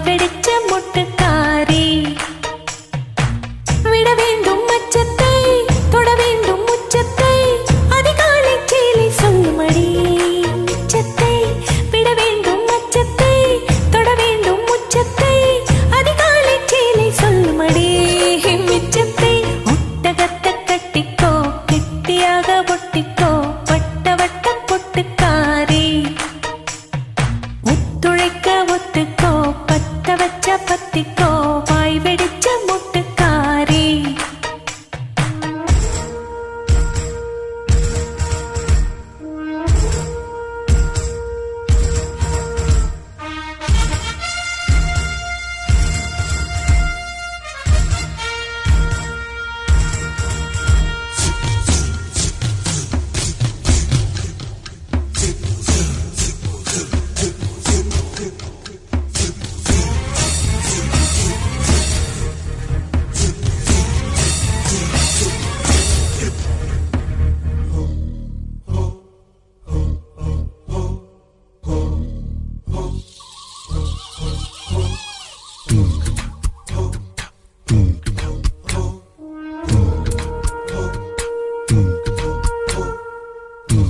வெடிச்ச முட்டுக்காரி விட வேண்டும் மச்சத்தை தொட வேண்டும் முச்சத்தை அதிகாலை சேலை சொல்லுமடி மிச்சத்தை விட வேண்டும் மச்சத்தை தொட வேண்டும் முச்சத்தை அதிகாலை சேலை சொல்லுமடி மிச்சத்தை ஒட்டகத்தை கட்டிக்கோ கெட்டியாக ஒட்டிக்கோ வட்ட வட்ட பொட்டுக்காரி ஒத்துழைக்க ஒத்துக்கோ பத்த வச்ச பத்திக்கோ வாய் வெடிச்ச முட்டுக்காரி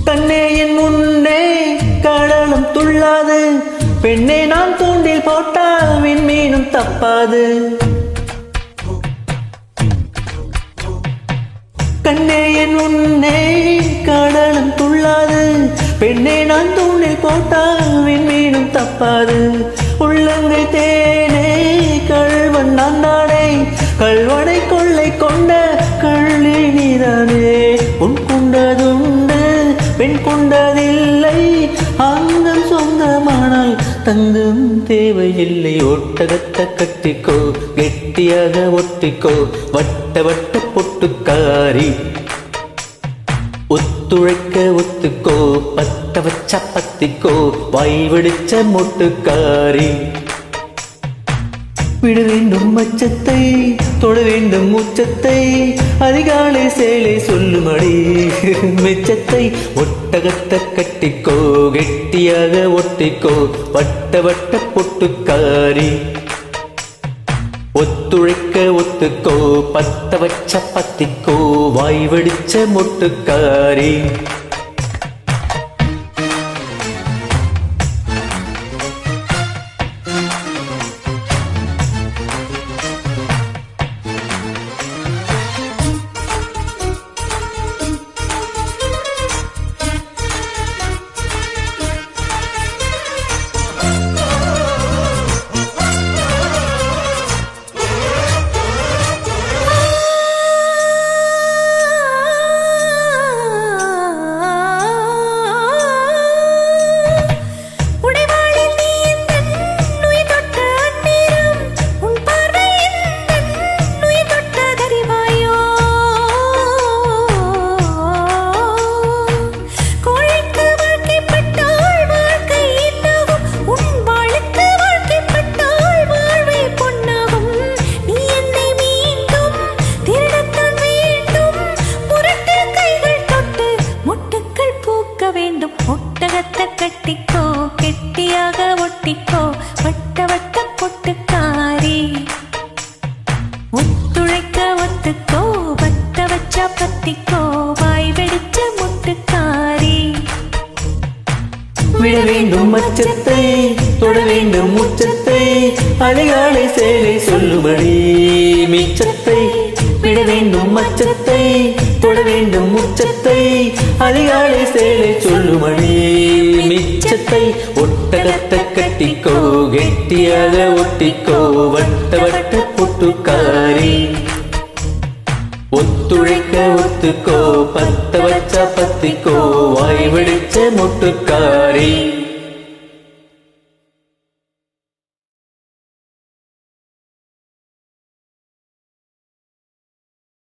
கண்ணே என் முன்னே கடலும் துள்ளாது பெண்ணே நான் தூண்டில் போட்டால் விண்மீனும் தப்பாது கண்ணே என் முன்னே கடலும் துள்ளாது பெண்ணே நான் தூண்டில் போட்டால் விண்மீனும் தப்பாது உள்ளங்கை தேனே கள்வன் நான் தானே கள்வனை கொள்ளை கொண்ட கள்ளி நீதானே உன் கொண்டதுண்டு பெண் கொண்டதில்லை அங்கம் சொந்தமானால் தங்கம் தேவையில்லை ஒட்டகத்தை கட்டிக்கோ கெட்டியாக ஒட்டிக்கோ வட்ட வட்ட பொட்டுக்காரி ஒத்துழைக்க ஒத்துக்கோ பத்த வச்ச பத்திக்கோ வாய் வெடிச்ச மொட்டுக்காரி விட வேண்டும் மச்சத்தை தொட வேண்டும் முச்சத்தை அதிகாலை சேலை சொல்லுமடி மிச்சத்தை ஒட்டகத்தை கட்டிக்கோ கெட்டியாக ஒட்டிக்கோ வட்ட வட்ட பொட்டுக்காரி ஒத்துழைக்க ஒத்துக்கோ பத்த வச்ச பத்திக்கோ வாய் வெடிச்ச மொட்டுக்காரி ஒட்டகத்தை கட்டிக்கோ கெட்டியாக ஒட்டிக்கோ வட்ட வட்ட பொட்டுக்காரி ஒத்துழைக்க ஒத்துக்கோ வட்ட வச்ச பத்திக்கோ வாய் வெடிச்ச முட்டுக்காரி விட வேண்டும் மச்சத்தை தொட வேண்டும் முச்சத்தை அதிகாலை சேலை சொல்லுமடி மிச்சத்தை விட வேண்டும் மச்சத்தை தொட வேண்டும் முச்சத்தை அதிகாலை சேலை சொல்லுமடி மிச்சத்தை ஒட்டகத்தை கட்டிக்கோ கெட்டியாக ஒட்டிக்கோ வட்ட வட்ட பொட்டுக்காரி ஒத்துழைக்க ஒத்துக்கோ பத்த வச்ச பத்திக்கோ வாய் வெடிச்ச முட்டுக்காரி